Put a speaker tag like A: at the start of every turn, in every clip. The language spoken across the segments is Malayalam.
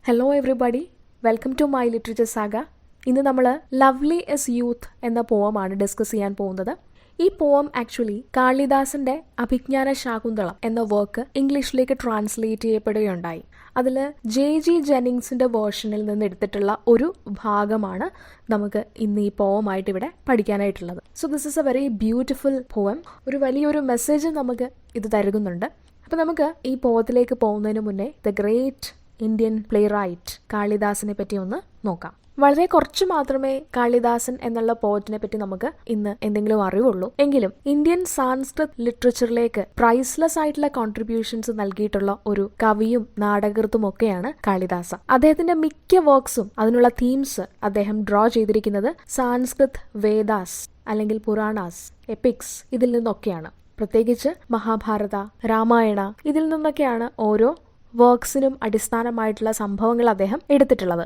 A: Hello everybody, welcome to my literature saga. ഇന്ന് നമ്മൾ ലവ്ലി എസ് യൂത്ത് എന്ന പോവമാണ് ഡിസ്കസ് ചെയ്യാൻ പോകുന്നത്. ഈ പോവം ആക്ച്വലി കാളിദാസന്റെ അഭിജ്ഞാന ശാകുന്തളം എന്ന വർക്ക് ഇംഗ്ലീഷിലേക്ക് ട്രാൻസ്ലേറ്റ് ചെയ്യപ്പെടുകയുണ്ടായി. അതിൽ ജെ ജെന്നിങ്സിന്റെ വേർഷനിൽ നിന്ന് എടുത്തിട്ടുള്ള ഒരു ഭാഗമാണ് നമുക്ക് ഇന്ന് ഈ പോവമായിട്ട് ഇവിടെ പഠിക്കാനായിട്ടുള്ളത്. So this is a very beautiful poem. ഒരു വലിയൊരു മെസ്സേജ് നമുക്ക് ഇത് തരുന്നുണ്ട്. അപ്പം നമുക്ക് ഈ പോവത്തിലേക്ക് പോകുന്നതിന് മുന്നേ the great Indian playwright കാളിദാസിനെ പറ്റി ഒന്ന് നോക്കാം. വളരെ കുറച്ച് മാത്രമേ കാളിദാസൻ എന്നുള്ള പോയറ്റിനെ പറ്റി നമുക്ക് ഇന്ന് എന്തെങ്കിലും അറിവുള്ളൂ. എങ്കിലും ഇന്ത്യൻ സാൻസ്ക്രിത് ലിറ്ററേച്ചറിലേക്ക് പ്രൈസ്ലെസ് ആയിട്ടുള്ള കോൺട്രിബ്യൂഷൻസ് നൽകിയിട്ടുള്ള ഒരു കവിയും നാടകൃത്തും ഒക്കെയാണ് കാളിദാസ. അദ്ദേഹത്തിന്റെ മിക്ക വർക്ക്സും അതിനുള്ള തീംസ് അദ്ദേഹം ഡ്രോ ചെയ്തിരിക്കുന്നത് സാൻസ്ക്രിത് വേദാസ് അല്ലെങ്കിൽ പുരാണാസ്, എപ്പിക്സ് ഇതിൽ നിന്നൊക്കെയാണ്. പ്രത്യേകിച്ച് മഹാഭാരത, രാമായണ ഇതിൽ നിന്നൊക്കെയാണ് ഓരോ വർക്ക്സിനും അടിസ്ഥാനമായിട്ടുള്ള സംഭവങ്ങൾ അദ്ദേഹം എടുത്തിട്ടുള്ളത്.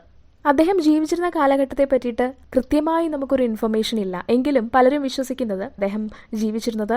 A: അദ്ദേഹം ജീവിച്ചിരുന്ന കാലഘട്ടത്തെ പറ്റിയിട്ട് കൃത്യമായി നമുക്കൊരു ഇൻഫർമേഷൻ ഇല്ല. എങ്കിലും പലരും വിശ്വസിക്കുന്നത് അദ്ദേഹം ജീവിച്ചിരുന്നത്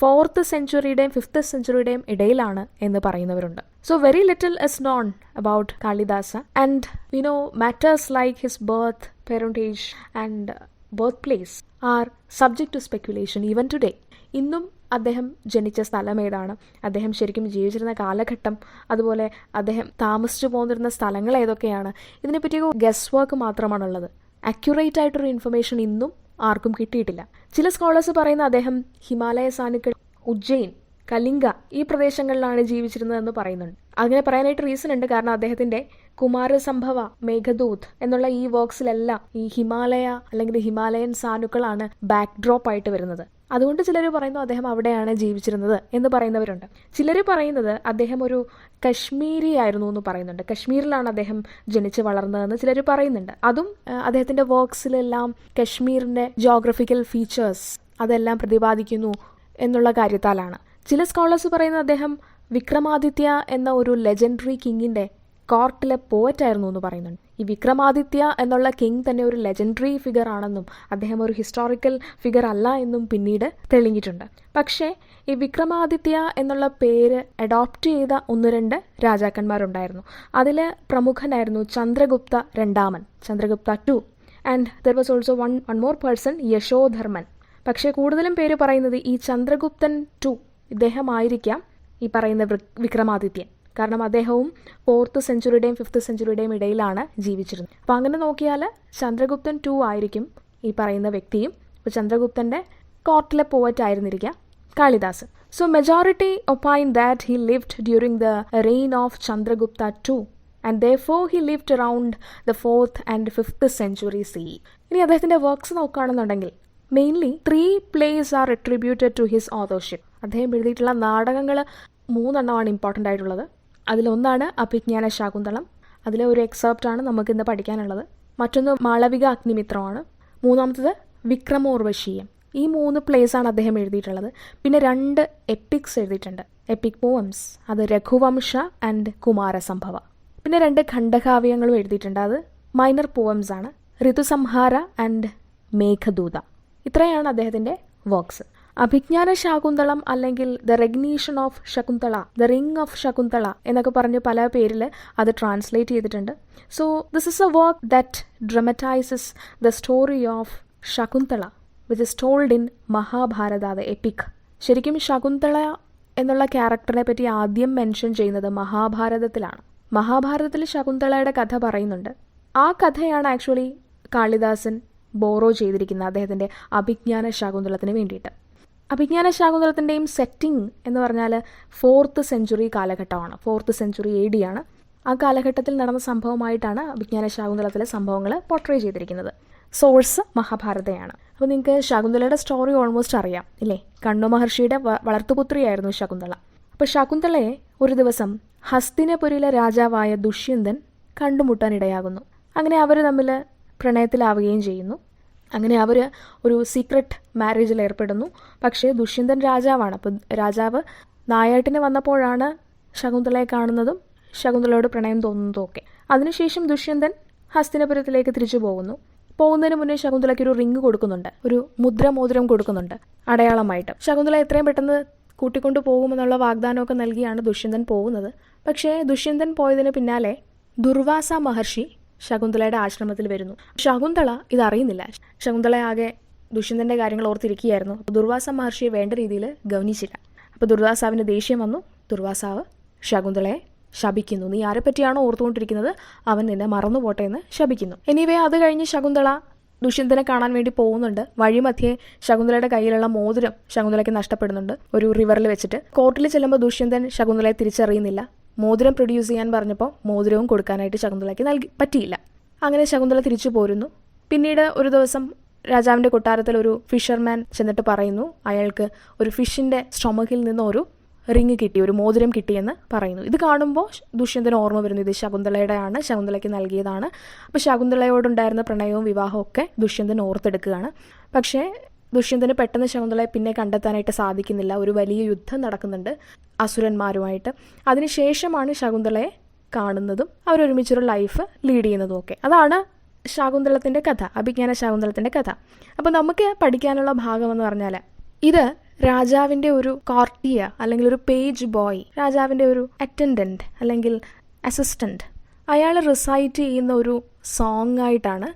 A: 4th സെഞ്ചുറിയുടെയും 5th സെഞ്ചുറിയുടെയും ഇടയിലാണ് എന്ന് പറയുന്നവരുണ്ട്. So very little is known about Kalidasa and matters like his birth, parentage and birth place are subject to speculation even today. ഇന്നും അദ്ദേഹം ജനിച്ച സ്ഥലം ഏതാണ്, അദ്ദേഹം ശരിക്കും ജീവിച്ചിരുന്ന കാലഘട്ടം, അതുപോലെ അദ്ദേഹം താമസിച്ചു പോന്നിരുന്ന സ്ഥലങ്ങൾ ഏതൊക്കെയാണ്, ഇതിനെപ്പറ്റി ഗസ് വർക്ക് മാത്രമാണുള്ളത്. അക്യുറേറ്റ് ആയിട്ടൊരു ഇൻഫർമേഷൻ ഇന്നും ആർക്കും കിട്ടിയിട്ടില്ല. ചില സ്കോളേഴ്സ് പറയുന്ന അദ്ദേഹം ഹിമാലയ സാനുക്കൾ, ഉജ്ജയിൻ, കലിംഗ ഈ പ്രദേശങ്ങളിലാണ് ജീവിച്ചിരുന്നതെന്ന് പറയുന്നുണ്ട്. അങ്ങനെ പറയാനായിട്ട് റീസൺ ഉണ്ട്. കാരണം അദ്ദേഹത്തിന്റെ കുമാരസംഭവ, മേഘദൂത് എന്നുള്ള ഈ വർക്ക്സിലെല്ലാം ഈ ഹിമാലയ അല്ലെങ്കിൽ ഹിമാലയൻ സാനുക്കളാണ് ബാക്ക് ഡ്രോപ്പ് ആയിട്ട് വരുന്നത്. അതുകൊണ്ട് ചിലർ പറയുന്നു അദ്ദേഹം അവിടെയാണ് ജീവിച്ചിരുന്നത് എന്ന് പറയുന്നവരുണ്ട്. ചിലർ പറയുന്നത് അദ്ദേഹം ഒരു കശ്മീരി ആയിരുന്നു എന്ന് പറയുന്നുണ്ട്. കശ്മീരിലാണ് അദ്ദേഹം ജനിച്ച് വളർന്നതെന്ന് ചിലർ പറയുന്നുണ്ട്. അതും അദ്ദേഹത്തിന്റെ വർക്ക്സിലെല്ലാം കശ്മീരിന്റെ ജോഗ്രഫിക്കൽ ഫീച്ചേഴ്സ് അതെല്ലാം പ്രതിപാദിക്കുന്നു എന്നുള്ള കാര്യത്താലാണ്. ചില സ്കോളേഴ്സ് പറയുന്നത് അദ്ദേഹം വിക്രമാദിത്യ എന്ന ഒരു ലെജൻഡറി കിങ്ങിന്റെ കോർട്ടിലെ പോയറ്റായിരുന്നു എന്ന് പറയുന്നുണ്ട്. ഈ വിക്രമാദിത്യ എന്നുള്ള കിങ് തന്നെ ഒരു ലെജൻഡറി ഫിഗർ ആണെന്നും അദ്ദേഹം ഒരു ഹിസ്റ്റോറിക്കൽ ഫിഗർ അല്ല എന്നും പിന്നീട് തെളിഞ്ഞിട്ടുണ്ട്. പക്ഷേ ഈ വിക്രമാദിത്യ എന്നുള്ള പേര് അഡോപ്റ്റ് ചെയ്ത 1-2 രാജാക്കന്മാരുണ്ടായിരുന്നു. അതിൽ പ്രമുഖനായിരുന്നു ചന്ദ്രഗുപ്ത രണ്ടാമൻ, Chandragupta 2, and there was also one more person, Yashodharman. പക്ഷേ കൂടുതലും പേര് പറയുന്നത് ഈ ചന്ദ്രഗുപ്തൻ 2 ഇദ്ദേഹമായിരിക്കാം ഈ പറയുന്ന വിക്രമാദിത്യൻ. കാരണം അദ്ദേഹവും 4th സെഞ്ചുറിയുടെയും 5th സെഞ്ചുറിയുടെയും ഇടയിലാണ് ജീവിച്ചിരുന്നത്. അപ്പം അങ്ങനെ നോക്കിയാൽ ചന്ദ്രഗുപ്തൻ 2 ആയിരിക്കും ഈ പറയുന്ന വ്യക്തിയും. അപ്പോൾ ചന്ദ്രഗുപ്തൻ്റെ കോർട്ടിലെ പോയറ്റ് ആയിരുന്നിരിക്കാം Kalidasan. So majority opine that he lived during the reign of Chandragupta 2 and therefore he lived around the 4th and 5th century CE. ഇനി അദ്ദേഹത്തിൻ്റെ വർക്ക്സ് നോക്കുകയാണെന്നുണ്ടെങ്കിൽ mainly 3 plays are attributed to his authorship. അദ്ദേഹം എഴുതിയിട്ടുള്ള നാടകങ്ങൾ 3 ഇമ്പോർട്ടൻ്റ് ആയിട്ടുള്ളത്. അതിലൊന്നാണ് അഭിജ്ഞാന ശാകുന്തളം. അതിലെ ഒരു എക്സെപ്റ്റാണ് നമുക്കിന്ന് പഠിക്കാനുള്ളത്. മറ്റൊന്ന് മാളവിക അഗ്നിമിത്രമാണ്. മൂന്നാമത്തത് വിക്രമോർവശീയം. ഈ 3 പ്ലേസാണ് അദ്ദേഹം എഴുതിയിട്ടുള്ളത്. പിന്നെ 2 എപ്പിക്സ് എഴുതിയിട്ടുണ്ട്, എപ്പിക് പോവംസ്. അത് രഘുവംശ ആൻഡ് കുമാരസംഭവ. പിന്നെ 2 ഖണ്ഡകാവ്യങ്ങളും എഴുതിയിട്ടുണ്ട്. അത് മൈനർ പോവംസ് ആണ്, ഋതുസംഹാര ആൻഡ് മേഘദൂത. ഇത്രയാണ് അദ്ദേഹത്തിൻ്റെ വർക്ക്സ്. അഭിജ്ഞാന ശാകുന്തളം അല്ലെങ്കിൽ the recognition of Shakuntala, the ring of Shakuntala എന്നൊക്കെ പറഞ്ഞ് പല പേരിൽ അത് ട്രാൻസ്ലേറ്റ് ചെയ്തിട്ടുണ്ട്. So this is a work that dramatises the story of Shakuntala which is told in Mahabharata, the epic. ശരിക്കും ശകുന്തള എന്നുള്ള ക്യാരക്ടറിനെ പറ്റി ആദ്യം മെൻഷൻ ചെയ്യുന്നത് മഹാഭാരതത്തിലാണ്. മഹാഭാരതത്തിൽ ശകുന്തളയുടെ കഥ പറയുന്നുണ്ട്. ആ കഥയാണ് ആക്ച്വലി കാളിദാസൻ ബോറോ ചെയ്തിരിക്കുന്നത് അദ്ദേഹത്തിൻ്റെ അഭിജ്ഞാന ശാകുന്തളത്തിന് വേണ്ടിയിട്ട്. അഭിജ്ഞാന ശാകുന്തളത്തിൻ്റെയും സെറ്റിംഗ് എന്ന് പറഞ്ഞാൽ 4th സെഞ്ചുറി കാലഘട്ടമാണ്. 4th സെഞ്ചുറി AD ആണ്. ആ കാലഘട്ടത്തിൽ നടന്ന സംഭവമായിട്ടാണ് അഭിജ്ഞാന ശാകുന്തളത്തിലെ സംഭവങ്ങൾ പോർട്രേ ചെയ്തിരിക്കുന്നത്. സോഴ്സ് മഹാഭാരതയാണ്. അപ്പോൾ നിങ്ങൾക്ക് ശകുന്തളയുടെ സ്റ്റോറി ഓൾമോസ്റ്റ് അറിയാം ഇല്ലേ? കണ്വ മഹർഷിയുടെ വളർത്തുപുത്രിയായിരുന്നു ശകുന്തള. അപ്പോൾ ശകുന്തളയെ ഒരു ദിവസം ഹസ്തിനപുരിയിലെ രാജാവായ ദുഷ്യന്തൻ കണ്ടുമുട്ടാനിടയാകുന്നു. അങ്ങനെ അവർ തമ്മിൽ പ്രണയത്തിലാവുകയും ചെയ്യുന്നു. അങ്ങനെ അവർ ഒരു സീക്രട്ട് മാരേജിൽ ഏർപ്പെടുന്നു. പക്ഷേ ദുഷ്യന്തൻ രാജാവാണ്. അപ്പോൾ രാജാവ് നായാട്ടിന് വന്നപ്പോഴാണ് ശകുന്തളയെ കാണുന്നതും ശകുന്തളയോട് പ്രണയം തോന്നുന്നതും ഒക്കെ. അതിനുശേഷം ദുഷ്യന്തൻ ഹസ്തിനപുരത്തിലേക്ക് തിരിച്ചു പോകുന്നതിന് മുന്നേ ശകുന്തളയ്ക്ക് ഒരു റിങ് കൊടുക്കുന്നുണ്ട്, ഒരു മുദ്രമോതിരം കൊടുക്കുന്നുണ്ട് അടയാളമായിട്ട്. ശകുന്തള എത്രയും പെട്ടെന്ന് കൂട്ടിക്കൊണ്ടു പോകുമെന്നുള്ള വാഗ്ദാനമൊക്കെ നൽകിയാണ് ദുഷ്യന്തൻ പോകുന്നത്. പക്ഷേ ദുഷ്യന്തൻ പോയതിന് പിന്നാലെ ദുർവാസ മഹർഷി ശകുന്തളയുടെ ആശ്രമത്തിൽ വരുന്നു. ശകുന്തള ഇതറിയുന്നില്ല. ശകുന്തള ആകെ ദുഷ്യന്തൻ്റെ കാര്യങ്ങൾ ഓർത്തിരിക്കുകയായിരുന്നു. ദുർവാസ മഹർഷിയെ വേണ്ട രീതിയിൽ ഗവനിച്ചില്ല. അപ്പോൾ ദുർവാസാവിന് ദേഷ്യം വന്നു. ദുർവാസാവ് ശകുന്തളയെ ശപിക്കുന്നു. നീ ആരെപ്പറ്റിയാണോ ഓർത്തുകൊണ്ടിരിക്കുന്നത് അവൻ നിന്നെ മറന്നു പോട്ടെ എന്ന് ശപിക്കുന്നു. എനിവേ അത് കഴിഞ്ഞ് ശകുന്തള ദുഷ്യന്തനെ കാണാൻ വേണ്ടി പോകുന്നുണ്ട്. വഴിമധ്യേ ശകുന്തളയുടെ കയ്യിലുള്ള മോതിരം ശകുന്തളയ്ക്ക് നഷ്ടപ്പെടുന്നുണ്ട് ഒരു റിവറിൽ വെച്ചിട്ട്. കോർട്ടിൽ ചെല്ലുമ്പോൾ ദുഷ്യന്തൻ ശകുന്തളയെ തിരിച്ചറിയുന്നില്ല. മോതിരം പ്രൊഡ്യൂസ് ചെയ്യാൻ പറഞ്ഞപ്പോൾ മോതിരവും കൊടുക്കാനായിട്ട് ശകുന്തളയ്ക്ക് പറ്റിയില്ല. അങ്ങനെ ശകുന്തള തിരിച്ചു പോരുന്നു. പിന്നീട് ഒരു ദിവസം രാജാവിൻ്റെ കൊട്ടാരത്തിൽ ഒരു ഫിഷർമാൻ ചെന്നിട്ട് പറയുന്നു അയാൾക്ക് ഒരു ഫിഷിൻ്റെ സ്റ്റൊമക്കിൽ നിന്ന് ഒരു റിങ് കിട്ടി, ഒരു മോതിരം കിട്ടിയെന്ന് പറയുന്നു. ഇത് കാണുമ്പോൾ ദുഷ്യന്തന് ഓർമ്മ വരുന്നു, ഇത് ശകുന്തളയുടെയാണ്, ശകുന്തളയ്ക്ക് നൽകിയതാണ്. അപ്പോൾ ശകുന്തളയോടുണ്ടായിരുന്ന പ്രണയവും വിവാഹവും ഒക്കെ ദുഷ്യന്തൻ ഓർത്തെടുക്കുകയാണ്. പക്ഷേ ദുഷ്യന്തന് പെട്ടെന്ന് ശകുന്തളയെ പിന്നെ കണ്ടെത്താനായിട്ട് സാധിക്കുന്നില്ല. ഒരു വലിയ യുദ്ധം നടക്കുന്നുണ്ട് അസുരന്മാരുമായിട്ട്. അതിനുശേഷമാണ് ശകുന്തളയെ കാണുന്നതും അവരൊരുമിച്ചൊരു ലൈഫ് ലീഡ് ചെയ്യുന്നതും ഒക്കെ. അതാണ് ശകുന്തളത്തിൻ്റെ കഥ, അഭിജ്ഞാന ശകുന്തളത്തിൻ്റെ കഥ. അപ്പോൾ നമുക്ക് പഠിക്കാനുള്ള ഭാഗം എന്ന് പറഞ്ഞാൽ ഇത് രാജാവിൻ്റെ ഒരു കോർട്ടിയ അല്ലെങ്കിൽ ഒരു പേജ് ബോയ്, രാജാവിൻ്റെ ഒരു അറ്റൻഡൻറ്റ് അല്ലെങ്കിൽ അസിസ്റ്റൻറ്റ്, അയാൾ റിസൈറ്റ് ചെയ്യുന്ന ഒരു സോങ് ആയിട്ടാണ്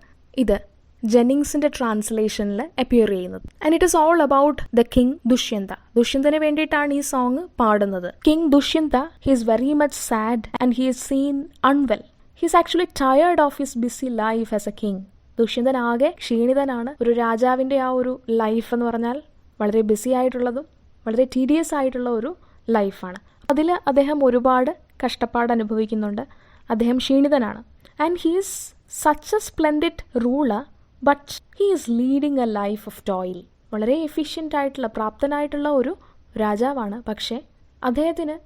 A: ഇത് ജെന്നിങ്സിൻ്റെ ട്രാൻസ്ലേഷനിൽ അപ്പിയർ ചെയ്യുന്നത്. And it is all about the king Dushyanta. ദുഷ്യന്തന് വേണ്ടിയിട്ടാണ് ഈ സോങ് പാടുന്നത്. King Dushyanta he is very much sad and he is seen unwell. He is actually tired of his busy life as a king. Dushyantan ആകെ ക്ഷീണിതനാണ്. ഒരു രാജാവിൻ്റെ ആ ഒരു ലൈഫ് എന്ന് പറഞ്ഞാൽ വളരെ ബിസി ആയിട്ടുള്ളതും വളരെ ടീഡിയസ് ആയിട്ടുള്ള ഒരു ലൈഫാണ്. അതിൽ അദ്ദേഹം ഒരുപാട് കഷ്ടപ്പാട് അനുഭവിക്കുന്നുണ്ട്. അദ്ദേഹം ക്ഷീണിതനാണ്. And he is such a splendid ruler but he is leading a life of toil. വളരെ എഫിഷ്യൻ്റ് ആയിട്ടുള്ള പ്രാപ്തനായിട്ടുള്ള ഒരു രാജാവാണ്. പക്ഷേ അദ്ദേഹത്തിന്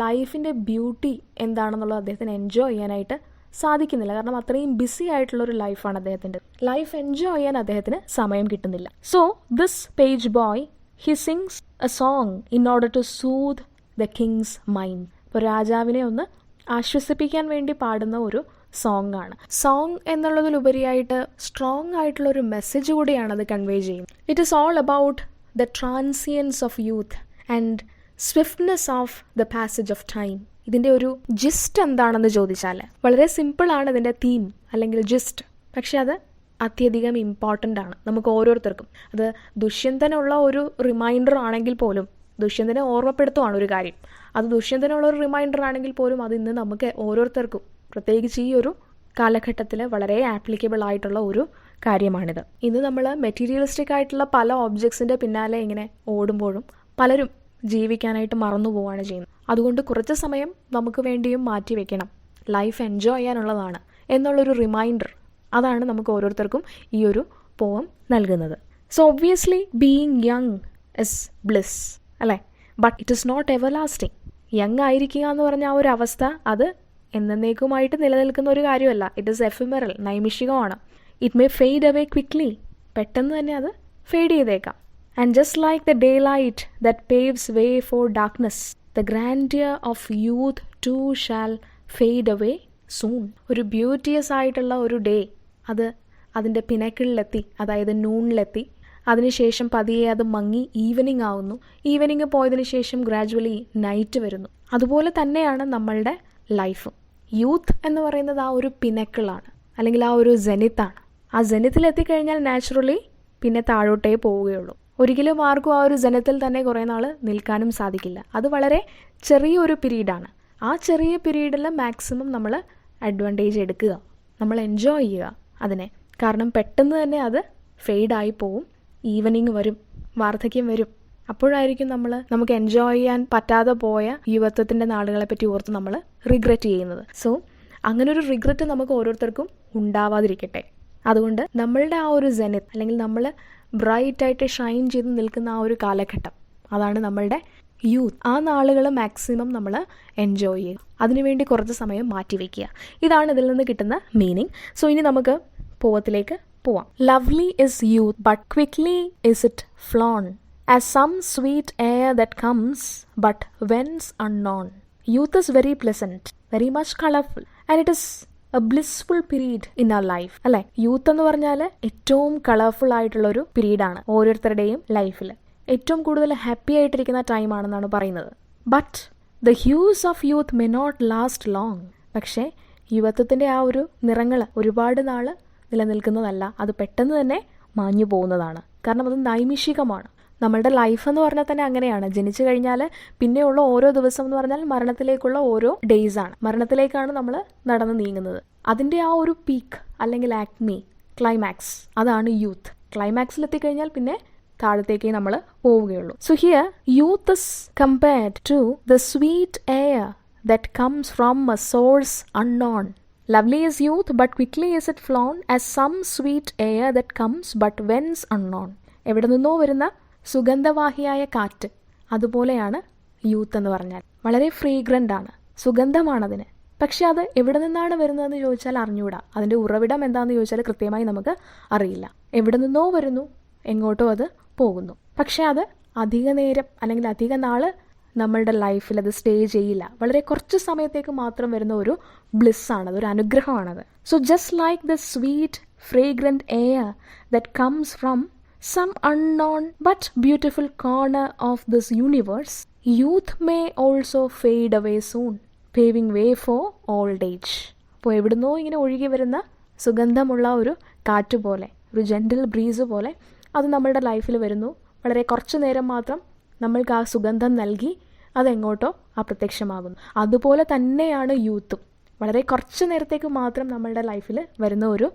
A: ലൈഫിൻ്റെ ബ്യൂട്ടി എന്താണെന്നുള്ളത് അദ്ദേഹത്തിന് എൻജോയ് ചെയ്യാനായിട്ട് സാധിക്കുന്നില്ല. കാരണം അത്രയും ബിസി ആയിട്ടുള്ളൊരു ലൈഫാണ് അദ്ദേഹത്തിൻ്റെ. ലൈഫ് എൻജോയ് ചെയ്യാൻ അദ്ദേഹത്തിന് സമയം കിട്ടുന്നില്ല. So this page boy he sings a song in order to soothe the king's mind. ഇപ്പോൾ രാജാവിനെ ഒന്ന് ആശ്വസിപ്പിക്കാൻ വേണ്ടി പാടുന്ന ഒരു സോങ് ആണ്. സോങ് എന്നുള്ളതിലുപരിയായിട്ട് സ്ട്രോങ് ആയിട്ടുള്ള ഒരു മെസ്സേജ് കൂടിയാണ് അത് കൺവേ ചെയ്യുന്നത്. It is all about the transience of youth and swiftness of the passage of time. ഇതിൻ്റെ ഒരു ജിസ്റ്റ് എന്താണെന്ന് ചോദിച്ചാൽ വളരെ സിമ്പിളാണ് ഇതിൻ്റെ തീം അല്ലെങ്കിൽ ജിസ്റ്റ്. പക്ഷെ അത് അത്യധികം ഇമ്പോർട്ടൻ്റ് ആണ് നമുക്ക് ഓരോരുത്തർക്കും. അത് ദുഷ്യന്തനുള്ള ഒരു റിമൈൻഡർ ആണെങ്കിൽ പോലും, ദുഷ്യന്തനെ ഓർമ്മപ്പെടുത്തുവാണ് ഒരു കാര്യം, അത് ദുഷ്യന്തനുള്ള ഒരു റിമൈൻഡർ ആണെങ്കിൽ പോലും അത് ഇന്ന് നമുക്ക് ഓരോരുത്തർക്കും പ്രത്യേകിച്ച് ഈ ഒരു കാലഘട്ടത്തിൽ വളരെ ആപ്ലിക്കബിൾ ആയിട്ടുള്ള ഒരു കാര്യമാണിത്. ഇന്ന് നമ്മൾ മെറ്റീരിയലിസ്റ്റിക് ആയിട്ടുള്ള പല ഒബ്ജക്ട്സിൻ്റെ പിന്നാലെ ഇങ്ങനെ ഓടുമ്പോഴും പലരും ജീവിക്കാനായിട്ട് മറന്നു പോവുകയാണ് ചെയ്യുന്നത്. അതുകൊണ്ട് കുറച്ച് സമയം നമുക്ക് വേണ്ടിയും മാറ്റി വെക്കണം. ലൈഫ് എൻജോയ് ചെയ്യാനുള്ളതാണ് എന്നുള്ളൊരു റിമൈൻഡർ, അതാണ് നമുക്ക് ഓരോരുത്തർക്കും ഈ ഒരു പോം നൽകുന്നത്. So obviously being young is bliss അല്ലേ, but it is not everlasting. Young ആയിരിക്കുക എന്ന് പറഞ്ഞ ആ ഒരു അവസ്ഥ അത് എന്നേക്കുമായിട്ട് നിലനിൽക്കുന്ന ഒരു കാര്യമല്ല. ഇറ്റ് ഇസ് എഫിമെറൽ, നൈമിഷികമാണ്. It may fade away quickly, പെട്ടെന്ന് തന്നെ അത് ഫെയ്ഡ് ചെയ്തേക്കാം. And just like the daylight that paves way for darkness, the grandeur of youth too shall fade away soon. ഒരു ബ്യൂട്ടിയസ് ആയിട്ടുള്ള ഒരു ഡേ അത് അതിൻ്റെ പിനക്കിളിലെത്തി, അതായത് നൂണിലെത്തി. അതിനുശേഷം പതിയെ അത് മങ്ങി ഈവനിങ് ആവുന്നു. ഈവനിങ് പോയതിനു ശേഷം ഗ്രാജുവലി നൈറ്റ് വരുന്നു. അതുപോലെ തന്നെയാണ് നമ്മളുടെ ലൈഫും. യൂത്ത് എന്ന് പറയുന്നത് ആ ഒരു പിനക്കിളാണ് അല്ലെങ്കിൽ ആ ഒരു ജെനിത്താണ്. ആ ജെനിത്തിലെത്തിക്കഴിഞ്ഞാൽ നാച്ചുറലി പിന്നെ താഴോട്ടേ പോവുകയുള്ളൂ. ഒരിക്കലും ആർക്കും ആ ഒരു ജനത്തിൽ തന്നെ കുറേ നാൾ നിൽക്കാനും സാധിക്കില്ല. അത് വളരെ ചെറിയൊരു പീരീഡാണ്. ആ ചെറിയ പീരീഡിൽ മാക്സിമം നമ്മൾ അഡ്വാൻറ്റേജ് എടുക്കുക, നമ്മൾ എൻജോയ് ചെയ്യുക അതിനെ. കാരണം പെട്ടെന്ന് തന്നെ അത് ഫെയ്ഡായി പോവും. ഈവനിങ് വരും, വാർദ്ധക്യം വരും. അപ്പോഴായിരിക്കും നമുക്ക് എൻജോയ് ചെയ്യാൻ പറ്റാതെ പോയ യുവത്വത്തിൻ്റെ നാളുകളെ പറ്റി ഓർത്ത് നമ്മൾ റിഗ്രറ്റ് ചെയ്യുന്നത്. സോ അങ്ങനൊരു റിഗ്രറ്റ് നമുക്ക് ഓരോരുത്തർക്കും ഉണ്ടാവാതിരിക്കട്ടെ. അതുകൊണ്ട് നമ്മളുടെ ആ ഒരു ജെനിത്ത് അല്ലെങ്കിൽ നമ്മൾ ബ്രൈറ്റായിട്ട് ഷൈൻ ചെയ്ത് നിൽക്കുന്ന ആ ഒരു കാലഘട്ടം, അതാണ് നമ്മളുടെ യൂത്ത്. ആ നാളുകൾ മാക്സിമം നമ്മൾ എൻജോയ് ചെയ്യുക, അതിനുവേണ്ടി കുറച്ച് സമയം മാറ്റി വയ്ക്കുക. ഇതാണ് ഇതിൽ നിന്ന് കിട്ടുന്ന മീനിങ്. സോ ഇനി നമുക്ക് പോവത്തിലേക്ക് പോവാം. Lovely is youth but quickly is it flown as some sweet air that comes but wends unknown. Youth is very pleasant, very much colourful and it is a blissful period in our life അല്ലേ. യൂത്ത് എന്ന് പറഞ്ഞാൽ ഏറ്റവും കളർഫുൾ ആയിട്ടുള്ളൊരു പീരീഡാണ് ഓരോരുത്തരുടെയും ലൈഫിൽ. ഏറ്റവും കൂടുതൽ ഹാപ്പി ആയിട്ടിരിക്കുന്ന ടൈമാണെന്നാണ് പറയുന്നത്. But the hues of youth may not last long. പക്ഷേ യുവത്വത്തിൻ്റെ ആ ഒരു നിറങ്ങൾ ഒരുപാട് നാൾ നിലനിൽക്കുന്നതല്ല, അത് പെട്ടെന്ന് തന്നെ മാഞ്ഞു പോകുന്നതാണ്. കാരണം അത് നൈമിഷികമാണ്. നമ്മളുടെ ലൈഫ് എന്ന് പറഞ്ഞാൽ തന്നെ അങ്ങനെയാണ്. ജനിച്ചു കഴിഞ്ഞാൽ പിന്നെയുള്ള ഓരോ ദിവസം എന്ന് പറഞ്ഞാൽ മരണത്തിലേക്കുള്ള ഓരോ ഡേയ്സാണ്. മരണത്തിലേക്കാണ് നമ്മൾ നടന്ന് നീങ്ങുന്നത്. അതിൻ്റെ ആ ഒരു പീക്ക് അല്ലെങ്കിൽ ആക്മി, ക്ലൈമാക്സ്, അതാണ് യൂത്ത്. ക്ലൈമാക്സിലെത്തിക്കഴിഞ്ഞാൽ പിന്നെ താഴത്തേക്ക് നമ്മൾ പോവുകയുള്ളൂ. So here youth is compared to the sweet air that comes from a source unknown. Lovely is youth, but quickly is it flown as some sweet air that comes but whence unknown. എവിടെ നിന്നോ വരുന്ന സുഗന്ധവാഹിയായ കാറ്റ്, അതുപോലെയാണ് യൂത്ത് എന്ന് പറഞ്ഞാൽ. വളരെ ഫ്രീഗ്രൻ്റ് ആണ്, സുഗന്ധമാണതിന്. പക്ഷെ അത് എവിടെ നിന്നാണ് വരുന്നതെന്ന് ചോദിച്ചാൽ അറിഞ്ഞൂടാ. അതിൻ്റെ ഉറവിടം എന്താണെന്ന് ചോദിച്ചാൽ കൃത്യമായി നമുക്ക് അറിയില്ല. എവിടെ നിന്നോ വരുന്നു, എങ്ങോട്ടോ അത് പോകുന്നു. പക്ഷെ അത് അധിക നേരം അല്ലെങ്കിൽ അധിക നാൾ നമ്മളുടെ ലൈഫിൽ അത് സ്റ്റേ ചെയ്യില്ല. വളരെ കുറച്ച് സമയത്തേക്ക് മാത്രം വരുന്ന ഒരു ബ്ലിസ്സാണത്, ഒരു അനുഗ്രഹമാണത്. So just like the sweet fragrant air that comes from some unknown but beautiful corner of this universe, youth may also fade away soon, paving way for old age. അപ്പോൾ എവിടുന്നോ ഇങ്ങനെ ഒഴുകി വരുന്ന സുഗന്ധമുള്ള ഒരു കാറ്റ് പോലെ, ഒരു ജെൻറ്റിൽ ബ്രീസ് പോലെ അത് നമ്മളുടെ ലൈഫിൽ വരുന്നു. വളരെ കുറച്ച് നേരം മാത്രം നമ്മൾക്ക് ആ സുഗന്ധം നൽകി അതെങ്ങോട്ടോ അപ്രത്യക്ഷമാകുന്നു. അതുപോലെ തന്നെയാണ് യൂത്തും. വളരെ കുറച്ച് നേരത്തേക്ക് മാത്രം നമ്മളുടെ ലൈഫിൽ വരുന്ന ഒരു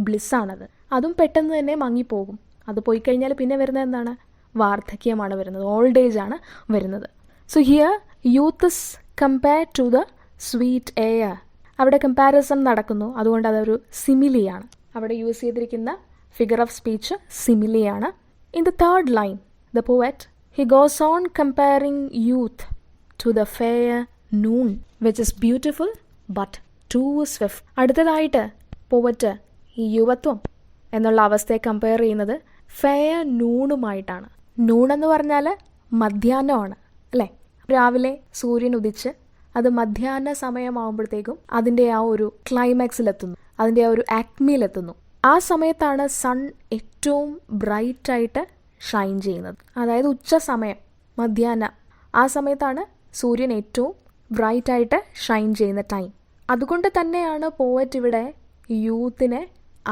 A: ബ്ലിസ്സാണത്. അതും പെട്ടെന്ന് തന്നെ മങ്ങിപ്പോകും. അത് പോയി കഴിഞ്ഞാൽ പിന്നെ വരുന്നത് എന്താണ്? വാർദ്ധക്യമാണ് വരുന്നത്, ഓൾഡ് ഏജ് ആണ് വരുന്നത്. So here youth is compared to the sweet air. അവിടെ കമ്പാരിസൺ നടക്കുന്നു, അതുകൊണ്ട് അതൊരു സിമിലിയാണ്. അവിടെ യൂസ് ചെയ്തിരിക്കുന്ന ഫിഗർ ഓഫ് സ്പീച്ച് സിമിലിയാണ്. In the third line the poet he goes on comparing youth to the fair noon which is beautiful but too swift. അടുത്തതായിട്ട് പോവറ്റ് ഈ യുവത്വം എന്നുള്ള അവസ്ഥയെ കമ്പയർ ചെയ്യുന്നത് ഫെയർ നൂണുമായിട്ടാണ്. നൂൺ എന്ന് പറഞ്ഞാൽ മധ്യാഹ്നമാണ് അല്ലേ? രാവിലെ സൂര്യൻ ഉദിച്ച് അത് മധ്യാഹ്ന സമയമാകുമ്പോഴത്തേക്കും അതിൻ്റെ ആ ഒരു ക്ലൈമാക്സിലെത്തുന്നു, അതിൻ്റെ ആ ഒരു ആക്മിയിലെത്തുന്നു. ആ സമയത്താണ് സൺ ഏറ്റവും ബ്രൈറ്റായിട്ട് ഷൈൻ ചെയ്യുന്നത്. അതായത് ഉച്ച സമയം, മധ്യാഹ്നം, ആ സമയത്താണ് സൂര്യൻ ഏറ്റവും ബ്രൈറ്റായിട്ട് ഷൈൻ ചെയ്യുന്ന ടൈം. അതുകൊണ്ട് തന്നെയാണ് പോയറ്റ് ഇവിടെ യൂത്തിനെ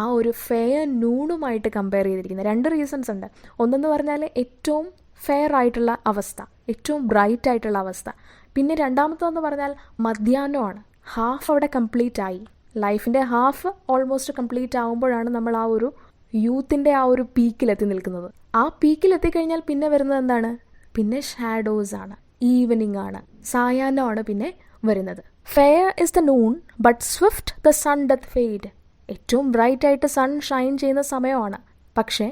A: ആ ഒരു ഫെയർ നൂണുമായിട്ട് കമ്പയർ ചെയ്തിരിക്കുന്നത്. 2 റീസൺസ് ഉണ്ട്. ഒന്നെന്ന് പറഞ്ഞാൽ ഏറ്റവും ഫെയർ ആയിട്ടുള്ള അവസ്ഥ, ഏറ്റവും ബ്രൈറ്റ് ആയിട്ടുള്ള അവസ്ഥ. പിന്നെ രണ്ടാമത്തെന്ന് പറഞ്ഞാൽ മധ്യാഹ്നമാണ്. ഹാഫ് അവിടെ കംപ്ലീറ്റ് ആയി. ലൈഫിൻ്റെ ഹാഫ് ഓൾമോസ്റ്റ് കംപ്ലീറ്റ് ആകുമ്പോഴാണ് നമ്മൾ ആ ഒരു യൂത്തിൻ്റെ ആ ഒരു പീക്കിലെത്തി നിൽക്കുന്നത്. ആ പീക്കിലെത്തിക്കഴിഞ്ഞാൽ പിന്നെ വരുന്നത് എന്താണ്? പിന്നെ ഷാഡോസ് ആണ്, ഈവനിങ് ആണ്, സായാഹ്നമാണ് പിന്നെ വരുന്നത്. Fair is the noon but swift the sun doth fade. ഏറ്റവും ബ്രൈറ്റ് ആയിട്ട് സൺ ഷൈൻ ചെയ്യുന്ന സമയമാണ്. പക്ഷേ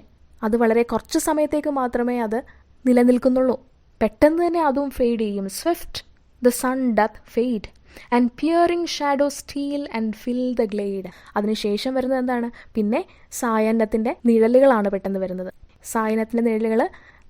A: അത് വളരെ കുറച്ച് സമയത്തേക്ക് മാത്രമേ അത് നിലനിൽക്കുന്നുള്ളൂ. പെട്ടെന്ന് തന്നെ അതും ഫെയ്ഡ് ചെയ്യും. Swift the sun doth fade and peering shadow steal and fill the glade. അതിനുശേഷം വരുന്നത് എന്താണ്? പിന്നെ സായാഹ്നത്തിൻ്റെ നിഴലുകളാണ് പെട്ടെന്ന് വരുന്നത്. സായാഹ്നത്തിൻ്റെ നിഴലുകൾ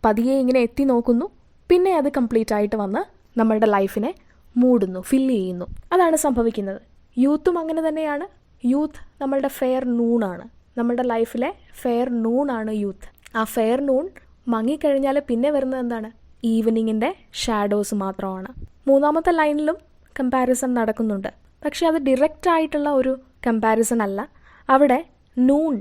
A: പതിയെ ഇങ്ങനെ എത്തി നോക്കുന്നു, പിന്നെ അത് കംപ്ലീറ്റ് ആയിട്ട് വന്ന് നമ്മളുടെ ലൈഫിനെ മൂടുന്നു, ഫില്ല് ചെയ്യുന്നു. അതാണ് സംഭവിക്കുന്നത്. യൂത്തും അങ്ങനെ തന്നെയാണ്. യൂത്ത് നമ്മളുടെ ഫെയർ നൂണാണ്. നമ്മളുടെ ലൈഫിലെ ഫെയർ നൂണാണ് യൂത്ത്. ആ ഫെയർ നൂൺ മങ്ങിക്കഴിഞ്ഞാൽ പിന്നെ വരുന്നത് എന്താണ്? ഈവനിങ്ങിൻ്റെ ഷാഡോസ് മാത്രമാണ്. മൂന്നാമത്തെ ലൈനിലും കമ്പാരിസൺ നടക്കുന്നുണ്ട്. പക്ഷെ അത് ഡിറക്റ്റ് ആയിട്ടുള്ള ഒരു കമ്പാരിസൺ അല്ല. അവിടെ നൂൺ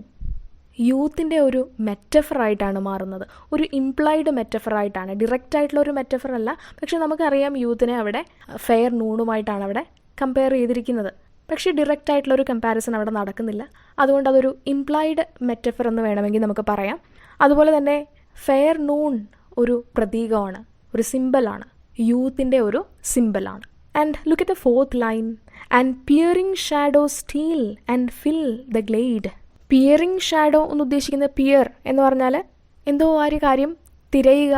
A: യൂത്തിൻ്റെ ഒരു മെറ്റഫറായിട്ടാണ് മാറുന്നത്, ഒരു ഇംപ്ലൈഡ് മെറ്റഫറായിട്ടാണ്. ഡിറക്റ്റ് ആയിട്ടുള്ള ഒരു മെറ്റഫർ അല്ല. പക്ഷെ നമുക്കറിയാം യൂത്തിനെ അവിടെ ഫെയർ നൂണുമായിട്ടാണ് അവിടെ കമ്പയർ ചെയ്തിരിക്കുന്നത്. പക്ഷേ ഡിറക്റ്റ് ആയിട്ടുള്ള ഒരു കമ്പാരിസൺ അവിടെ നടക്കുന്നില്ല. അതുകൊണ്ട് അതൊരു ഇംപ്ലൈഡ് മെറ്റഫർ എന്ന് വേണമെങ്കിൽ നമുക്ക് പറയാം. അതുപോലെ തന്നെ ഫെയർ നൂൺ ഒരു പ്രതീകമാണ്, ഒരു സിമ്പലാണ്, യൂത്തിൻ്റെ ഒരു സിമ്പലാണ്. And look at the fourth line. And peering shadow steal and fill the glade. Peering shadow എന്ന് ഉദ്ദേശിക്കുന്നത്, പിയർ എന്ന് പറഞ്ഞാൽ എന്തോ ഒരു കാര്യം തിരയുക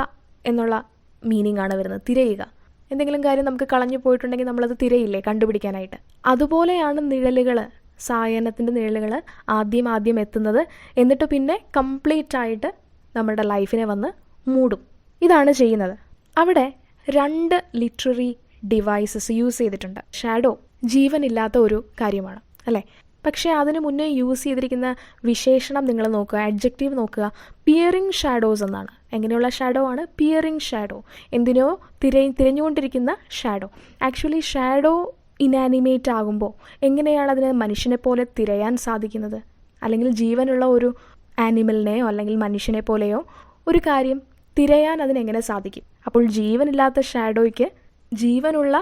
A: എന്നുള്ള മീനിങ് ആണ് വരുന്നത്. തിരയുക, എന്തെങ്കിലും കാര്യം നമുക്ക് കളഞ്ഞു പോയിട്ടുണ്ടെങ്കിൽ നമ്മളത് തിരയില്ലേ കണ്ടുപിടിക്കാനായിട്ട്. അതുപോലെയാണ് നിഴലുകൾ, സായാഹ്നത്തിൻ്റെ നിഴലുകൾ ആദ്യം എത്തുന്നത്. എന്നിട്ട് പിന്നെ കംപ്ലീറ്റ് ആയിട്ട് നമ്മുടെ ലൈഫിനെ വന്ന് മൂടും. ഇതാണ് ചെയ്യുന്നത്. അവിടെ 2 ലിറ്റററി ഡിവൈസസ് യൂസ് ചെയ്തിട്ടുണ്ട്. ഷാഡോ ജീവനില്ലാത്ത ഒരു കാര്യമാണ് അല്ലേ? പക്ഷേ അതിന് മുന്നേ യൂസ് ചെയ്തിരിക്കുന്ന വിശേഷണം നിങ്ങൾ നോക്കുക, അഡ്ജക്റ്റീവ് നോക്കുക. പിയറിംഗ് ഷാഡോസ് എന്നാണ്. എങ്ങനെയുള്ള ഷാഡോ ആണ്? പിയറിംഗ് ഷാഡോ. എന്തിനോ തിരഞ്ഞുകൊണ്ടിരിക്കുന്ന ഷാഡോ. ആക്ച്വലി ഷാഡോ ഇനാനിമേറ്റ് ആകുമ്പോൾ എങ്ങനെയാണ് അതിന് മനുഷ്യനെ പോലെ തിരയാൻ സാധിക്കുന്നത്? അല്ലെങ്കിൽ ജീവനുള്ള ഒരു ആനിമലിനെയോ അല്ലെങ്കിൽ മനുഷ്യനെ പോലെയോ ഒരു കാര്യം തിരയാൻ അതിനെങ്ങനെ സാധിക്കും? അപ്പോൾ ജീവനില്ലാത്ത ഷാഡോയ്ക്ക് ജീവനുള്ള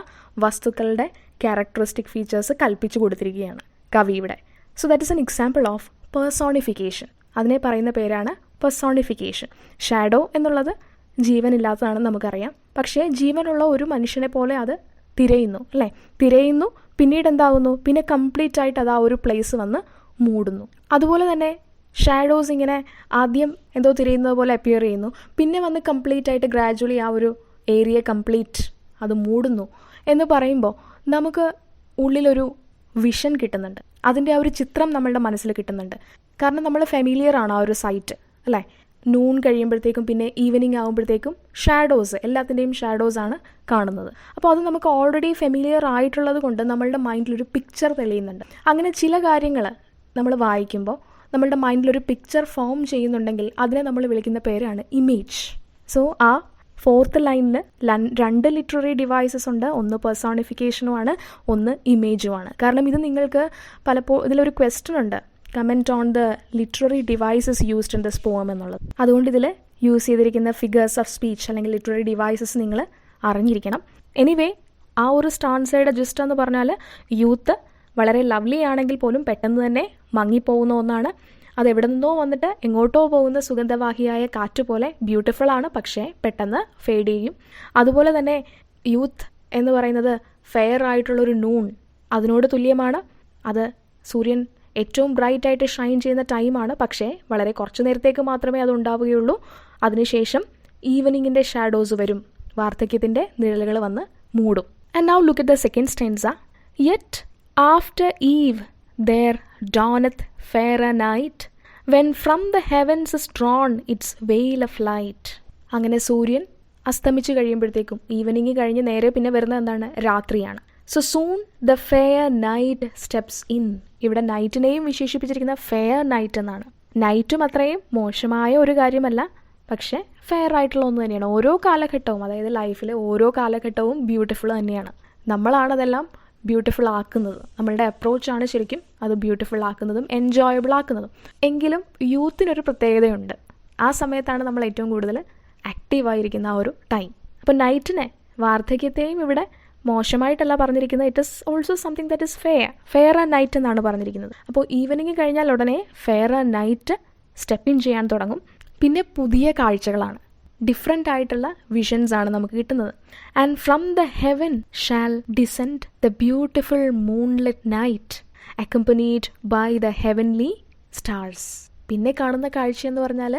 A: വസ്തുക്കളുടെ ക്യാരക്ടറിസ്റ്റിക് ഫീച്ചേഴ്സ് കൽപ്പിച്ചു കൊടുത്തിരിക്കുകയാണ് കവി ഇവിടെ. So that is an example of personification. അതിനെ പറയുന്ന പേരാണ് പേഴ്സോണിഫിക്കേഷൻ. ഷാഡോ എന്നുള്ളത് ജീവനില്ലാത്തതാണെന്ന് നമുക്കറിയാം, പക്ഷേ ജീവനുള്ള ഒരു മനുഷ്യനെ പോലെ അത് തിരയുന്നു, അല്ലേ? തിരയുന്നു, പിന്നീട് എന്താകുന്നു? പിന്നെ കംപ്ലീറ്റ് ആയിട്ട് അത് ആ ഒരു പ്ലേസ് വന്ന് മൂടുന്നു. അതുപോലെ തന്നെ ഷാഡോസ് ഇങ്ങനെ ആദ്യം എന്തോ തിരയുന്നത് പോലെ അപ്പിയർ ചെയ്യുന്നു, പിന്നെ വന്ന് കംപ്ലീറ്റ് ആയിട്ട് ഗ്രാജുവലി ആ ഒരു ഏരിയ കംപ്ലീറ്റ് അത് മൂടുന്നു എന്ന് പറയുമ്പോൾ നമുക്ക് ഉള്ളിലൊരു വിഷൻ കിട്ടുന്നുണ്ട്, അതിൻ്റെ ആ ഒരു ചിത്രം നമ്മളുടെ മനസ്സിൽ കിട്ടുന്നുണ്ട്. കാരണം നമ്മൾ ഫെമിലിയർ ആണ് ആ ഒരു സൈറ്റ്, അല്ലേ? നൂൺ കഴിയുമ്പോഴത്തേക്കും പിന്നെ ഈവനിങ് ആകുമ്പോഴത്തേക്കും ഷാഡോസ്, എല്ലാത്തിൻ്റെയും ഷാഡോസാണ് കാണുന്നത്. അപ്പോൾ അത് നമുക്ക് ഓൾറെഡി ഫെമിലിയർ ആയിട്ടുള്ളത് കൊണ്ട് നമ്മളുടെ മൈൻഡിലൊരു പിക്ചർ തെളിയുന്നുണ്ട്. അങ്ങനെ ചില കാര്യങ്ങൾ നമ്മൾ വായിക്കുമ്പോൾ നമ്മളുടെ മൈൻഡിലൊരു പിക്ചർ ഫോം ചെയ്യുന്നുണ്ടെങ്കിൽ അതിനെ നമ്മൾ വിളിക്കുന്ന പേരാണ് ഇമേജ്. സോ ആ 4th ലൈനിൽ 2 ലിറ്റററി ഡിവൈസസ് ഉണ്ട്. ഒന്ന് പേഴ്സോണിഫിക്കേഷനുമാണ്, ഒന്ന് ഇമേജുമാണ്. കാരണം ഇത് നിങ്ങൾക്ക് പലപ്പോഴും ഇതിലൊരു ക്വസ്റ്റ്യൻ ഉണ്ട്, comment on the literary devices used in this പോം എന്നുള്ളത്. അതുകൊണ്ട് ഇതിൽ യൂസ് ചെയ്തിരിക്കുന്ന ഫിഗേഴ്സ് ഓഫ് സ്പീച്ച് അല്ലെങ്കിൽ ലിറ്റററി ഡിവൈസസ് നിങ്ങൾ അറിഞ്ഞിരിക്കണം. എനിവേ, ആ ഒരു സ്റ്റാൻസയുടെ ജസ്റ്റ് എന്ന് പറഞ്ഞാൽ യൂത്ത് വളരെ ലവ്ലി ആണെങ്കിൽ പോലും പെട്ടെന്ന് തന്നെ മങ്ങിപ്പോകുന്ന ഒന്നാണ്. അത് എവിടെ നിന്നോ വന്നിട്ട് എങ്ങോട്ടോ പോകുന്ന സുഗന്ധവാഹിയായ കാറ്റ് പോലെ ബ്യൂട്ടിഫുൾ ആണ്, പക്ഷേ പെട്ടെന്ന് ഫെയ്ഡ് ചെയ്യും. അതുപോലെ തന്നെ യൂത്ത് എന്ന് പറയുന്നത് ഫെയർ ആയിട്ടുള്ളൊരു നൂൺ, അതിനോട് തുല്യമാണ്. അത് സൂര്യൻ ഏറ്റവും ബ്രൈറ്റ് ആയിട്ട് ഷൈൻ ചെയ്യുന്ന ടൈമാണ്, പക്ഷേ വളരെ കുറച്ച് നേരത്തേക്ക് മാത്രമേ അത് ഉണ്ടാവുകയുള്ളൂ. അതിനുശേഷം ഈവനിങ്ങിൻ്റെ ഷാഡോസ് വരും, വാർദ്ധക്യത്തിൻ്റെ നിഴലുകൾ വന്ന് മൂടും. And now look at the second stanza. Yet after eve there dawneth fairer night, when from the heavens is drawn its veil of light. അങ്ങനെ സൂര്യൻ അസ്തമിച്ച് കഴിയുമ്പോഴത്തേക്കും, ഈവനിങ് കഴിഞ്ഞ് നേരെ പിന്നെ വരുന്നത് എന്താണ്? രാത്രിയാണ്. So soon the fair night steps in. ഇവിടെ നൈറ്റിനെയും വിശേഷിപ്പിച്ചിരിക്കുന്ന ഫെയർ നൈറ്റ് എന്നാണ്. നൈറ്റും അത്രയും മോശമായ ഒരു കാര്യമല്ല, പക്ഷേ ഫെയർ ആയിട്ടുള്ള ഒന്ന് തന്നെയാണ്. ഓരോ കാലഘട്ടവും, അതായത് ലൈഫിലെ ഓരോ കാലഘട്ടവും ബ്യൂട്ടിഫുൾ തന്നെയാണ്. നമ്മളാണതെല്ലാം ബ്യൂട്ടിഫുൾ ആക്കുന്നത്. നമ്മളുടെ അപ്രോച്ചാണ് ശരിക്കും അത് ബ്യൂട്ടിഫുൾ ആക്കുന്നതും എൻജോയബിൾ ആക്കുന്നതും. എങ്കിലും യൂത്തിനൊരു പ്രത്യേകതയുണ്ട്. ആ സമയത്താണ് നമ്മൾ ഏറ്റവും കൂടുതൽ ആക്റ്റീവായിരിക്കുന്ന ആ ഒരു ടൈം. അപ്പോൾ നൈറ്റിനെ, വാർദ്ധക്യത്തെയും ഇവിടെ മോശമായിട്ടല്ല പറഞ്ഞിരിക്കുന്നത്. It is also something that is fair and night എന്നാണ് പറഞ്ഞിരിക്കുന്നത്. അപ്പോൾ ഈവനിങ് കഴിഞ്ഞാൽ ഉടനെ fair and night step in ചെയ്യാൻ തുടങ്ങും. പിന്നെ പുതിയ കാഴ്ചകളാണ്, ഡിഫറെൻ്റ് ആയിട്ടുള്ള വിഷൻസ് ആണ് നമുക്ക് കിട്ടുന്നത്. And from the heaven shall descend the beautiful moonlit night accompanied by the heavenly stars. പിന്നെ കാണുന്ന കാഴ്ച എന്ന് പറഞ്ഞാൽ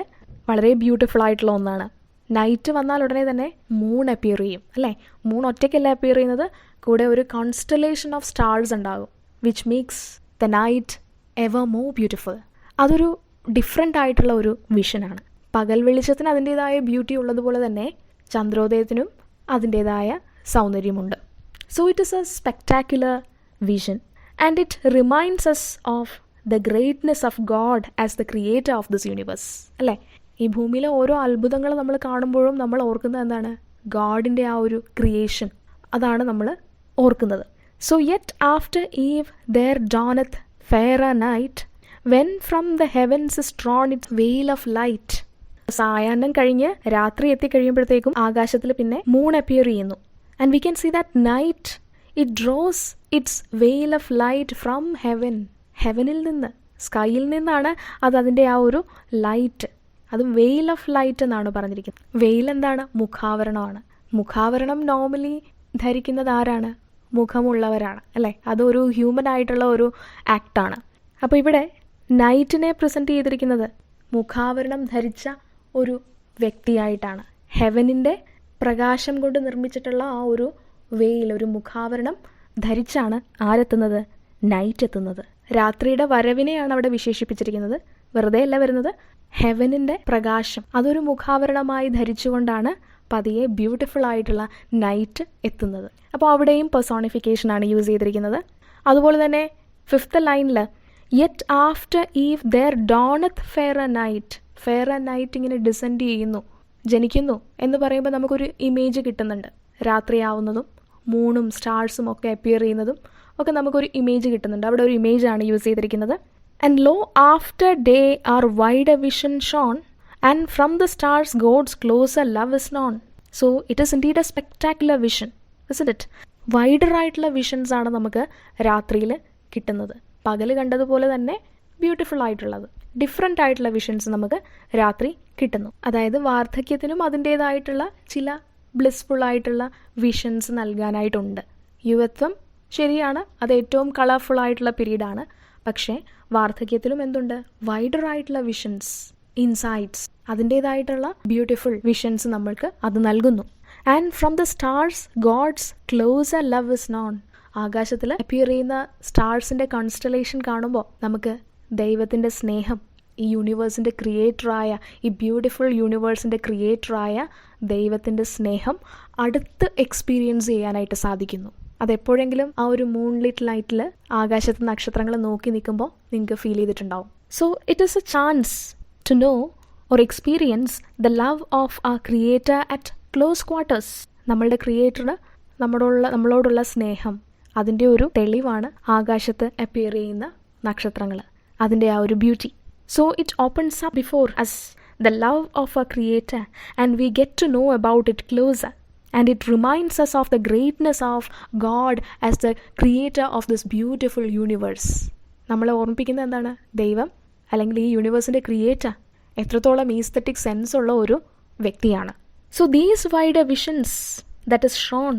A: വളരെ ബ്യൂട്ടിഫുൾ ആയിട്ടുള്ള ഒന്നാണ്. നൈറ്റ് വന്നാൽ ഉടനെ തന്നെ മൂൺ അപ്പിയർ ചെയ്യും, അല്ലേ? മൂൺ ഒറ്റയ്ക്കല്ല അപ്പിയർ ചെയ്യുന്നത്, കൂടെ ഒരു കോൺസ്റ്റലേഷൻ ഓഫ് സ്റ്റാർസ് ഉണ്ടാകും, which makes the night ever more beautiful. അതൊരു ഡിഫറെൻ്റ് ആയിട്ടുള്ള ഒരു വിഷനാണ്. പകൽ വെളിച്ചത്തിന് അതിൻ്റേതായ ബ്യൂട്ടി ഉള്ളതുപോലെ തന്നെ ചന്ദ്രോദയത്തിനും അതിൻ്റേതായ സൗന്ദര്യമുണ്ട്. So it is a spectacular vision and it reminds us of the greatness of God as the creator of this universe, അല്ലേ? ഈ ഭൂമിയിലെ ഓരോ അത്ഭുതങ്ങൾ നമ്മൾ കാണുമ്പോഴും നമ്മൾ ഓർക്കുന്നത് എന്താണ്? ഗോഡിൻ്റെ ആ ഒരു ക്രിയേഷൻ, അതാണ് നമ്മൾ ഓർക്കുന്നത്. So yet after eve there dawneth fair night when from the heavens is drawn its veil of light. സായാഹ്നം കഴിഞ്ഞ് രാത്രി എത്തിക്കഴിയുമ്പോഴത്തേക്കും ആകാശത്തിൽ പിന്നെ മൂൺ അപ്പിയർ ചെയ്യുന്നു. And we can see that night it draws its veil of light from heaven. ഹെവനിൽ നിന്ന്, സ്കൈയിൽ നിന്നാണ് അത് അതിൻ്റെ ആ ഒരു ലൈറ്റ്, അത് വെയിൽ ഓഫ് ലൈറ്റ് എന്നാണ് പറഞ്ഞിരിക്കുന്നത്. വെയിൽ എന്താണ്? മുഖാവരണമാണ്. മുഖാവരണം നോർമലി ധരിക്കുന്നത് ആരാണ്? മുഖമുള്ളവരാണ്, അല്ലേ? അതൊരു ഹ്യൂമൻ ആയിട്ടുള്ള ഒരു ആക്ടാണ്. അപ്പോൾ ഇവിടെ നൈറ്റിനെ പ്രസൻറ്റ് ചെയ്തിരിക്കുന്നത് മുഖാവരണം ധരിച്ച ഒരു വ്യക്തിയായിട്ടാണ്. ഹെവനിൻ്റെ പ്രകാശം കൊണ്ട് നിർമ്മിച്ചിട്ടുള്ള ആ ഒരു വെയിൽ, ഒരു മുഖാവരണം ധരിച്ചാണ് ആരെത്തുന്നത്? നൈറ്റ് എത്തുന്നത്. രാത്രിയുടെ വരവിനെയാണ് അവിടെ വിശേഷിപ്പിച്ചിരിക്കുന്നത്. വെറുതെ അല്ല വരുന്നത്. ഹെവനിൻ്റെ പ്രകാശം അതൊരു മുഖാവരണമായി ധരിച്ചുകൊണ്ടാണ് പതിയെ ബ്യൂട്ടിഫുൾ ആയിട്ടുള്ള നൈറ്റ് എത്തുന്നത്. അപ്പോൾ അവിടെയും പേഴ്സോണിഫിക്കേഷനാണ് യൂസ് ചെയ്തിരിക്കുന്നത്. അതുപോലെ തന്നെ 5th ലൈനിൽ yet after eve there dawneth fair night. Fair night ഇങ്ങനെ ഡിസെൻഡ് ചെയ്യുന്നു, ജനിക്കുന്നു എന്ന് പറയുമ്പോൾ നമുക്കൊരു ഇമേജ് കിട്ടുന്നുണ്ട്. രാത്രിയാവുന്നതും മൂണും സ്റ്റാർസും ഒക്കെ അപ്പിയർ ചെയ്യുന്നതും ഒക്കെ നമുക്കൊരു ഇമേജ് കിട്ടുന്നുണ്ട്. അവിടെ ഒരു ഇമേജാണ് യൂസ് ചെയ്തിരിക്കുന്നത്. And lo after day are wide a vision shown and from the stars God's closer love is known. So it is indeed a spectacular vision, isn't it? Wider ആയിട്ടുള്ള വിഷൻസ് ആണ് നമുക്ക് രാത്രിയിൽ കിട്ടുന്നത്. പകൽ കണ്ടതുപോലെ തന്നെ ബ്യൂട്ടിഫുൾ ആയിട്ടുള്ളത് ഡിഫറെൻ്റ് ആയിട്ടുള്ള വിഷൻസ് നമുക്ക് രാത്രി കിട്ടുന്നു. അതായത് വാർദ്ധക്യത്തിനും അതിൻ്റേതായിട്ടുള്ള ചില ബ്ലിസ്ഫുൾ ആയിട്ടുള്ള വിഷൻസ് നൽകാനായിട്ടുണ്ട്. യുവത്വം ശരിയാണ്, അത് ഏറ്റവും കളർഫുൾ ആയിട്ടുള്ള പീരീഡാണ്. പക്ഷേ വാർദ്ധക്യത്തിലും എന്തുണ്ട്? വൈഡർ ആയിട്ടുള്ള വിഷൻസ്, ഇൻസൈറ്റ്സ്, അതിൻ്റേതായിട്ടുള്ള ബ്യൂട്ടിഫുൾ വിഷൻസ് നമ്മൾക്ക് അത് നൽകുന്നു. And from the stars God's closer love is known. ആകാശത്തിൽ അപ്പിയർ ചെയ്യുന്ന സ്റ്റാർസിൻ്റെ കോൺസ്റ്റലേഷൻ കാണുമ്പോൾ നമുക്ക് ദൈവത്തിൻ്റെ സ്നേഹം, ഈ യൂണിവേഴ്സിൻ്റെ ക്രിയേറ്ററായ, ഈ ബ്യൂട്ടിഫുൾ യൂണിവേഴ്സിൻ്റെ ക്രിയേറ്ററായ ദൈവത്തിൻ്റെ സ്നേഹം അടുത്ത് എക്സ്പീരിയൻസ് ചെയ്യാനായിട്ട് സാധിക്കുന്നു. അതെപ്പോഴെങ്കിലും ആ ഒരു മൂൺലിറ്റ് ലൈറ്റിൽ ആകാശത്ത് നക്ഷത്രങ്ങൾ നോക്കി നിൽക്കുമ്പോൾ നിങ്ങൾക്ക് ഫീൽ ചെയ്തിട്ടുണ്ടാവും. So it is a chance to know or experience the love of a creator at close quarters. നമ്മളുടെ ക്രിയേറ്റർ നമ്മളോടുള്ള സ്നേഹം, അതിൻ്റെ ഒരു തെളിവാണ് ആകാശത്ത് അപ്പിയർ ചെയ്യുന്ന നക്ഷത്രങ്ങൾ, അതിൻ്റെ ആ ഒരു beauty. So it opens up before us the love of a creator and we get to know about it closer. And it reminds us of the greatness of God as the creator of this beautiful universe. നമ്മളെ ഓർമ്മിപ്പിക്കുന്നത് എന്താണ്? ദൈവം അല്ലെങ്കിൽ ഈ യൂണിവേഴ്സിൻ്റെ ക്രിയേറ്റർ എത്രത്തോളം ഈസ്തറ്റിക് സെൻസ് ഉള്ള ഒരു വ്യക്തിയാണ്. So these wider visions that is shown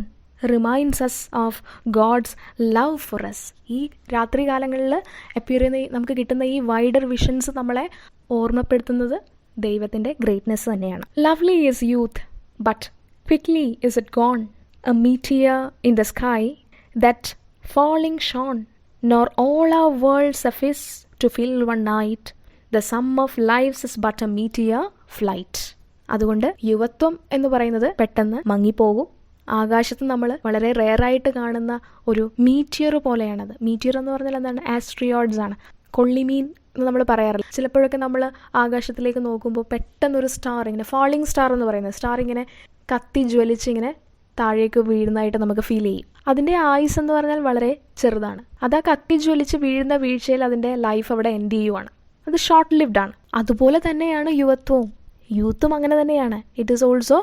A: reminds us of God's love for us. ഈ രാത്രി കാലങ്ങളിൽ അപ്പിയർ ചെയ്യുന്ന നമുക്ക് കിട്ടുന്ന ഈ വൈഡർ വിഷൻസ് നമ്മളെ ഓർമ്മപ്പെടുത്തുന്നത് ദൈവത്തിൻ്റെ ഗ്രേറ്റ്നെസ് തന്നെയാണ്. Lovely is youth but quickly is it gone, a meteor in the sky that falling shone, nor all our world suffice to fill one night, the sum of lives is but a meteor flight. അതുകൊണ്ട് യുവത്വം എന്ന് പറയുന്നത് പെട്ടെന്ന് മങ്ങിപ്പോകും. ആകാശത്ത് നമ്മൾ വളരെ റെയറായിട്ട് കാണുന്ന ഒരു മീറ്റിയർ പോലെയാണത്. മീറ്റിയർ എന്ന് പറഞ്ഞാൽ എന്താണ്? ആസ്ട്രിയോയിഡ്സ് ആണ്, കൊള്ളിമീൻ എന്ന് നമ്മൾ പറയാറില്ല. ചിലപ്പോഴൊക്കെ നമ്മൾ ആകാശത്തിലേക്ക് നോക്കുമ്പോൾ പെട്ടെന്നൊരു സ്റ്റാർ, ഇങ്ങനെ ഫാളിങ് സ്റ്റാർ എന്ന് പറയുന്നത്, സ്റ്റാർ ഇങ്ങനെ കത്തി ജ്വലിച്ച് ഇങ്ങനെ താഴേക്ക് വീഴുന്നതായിട്ട് നമുക്ക് ഫീൽ ചെയ്യും. അതിൻ്റെ ആയുസ് എന്ന് പറഞ്ഞാൽ വളരെ ചെറുതാണ്. അത് ആ കത്തി ജ്വലിച്ച് വീഴുന്ന വീഴ്ചയിൽ അതിൻ്റെ ലൈഫ് അവിടെ എൻഡ് ചെയ്യുവാണ്. അത് ഷോർട്ട് ലിവ്ഡ് ആണ്. അതുപോലെ തന്നെയാണ് യുവത്വവും. യൂത്തും അങ്ങനെ തന്നെയാണ്. It is also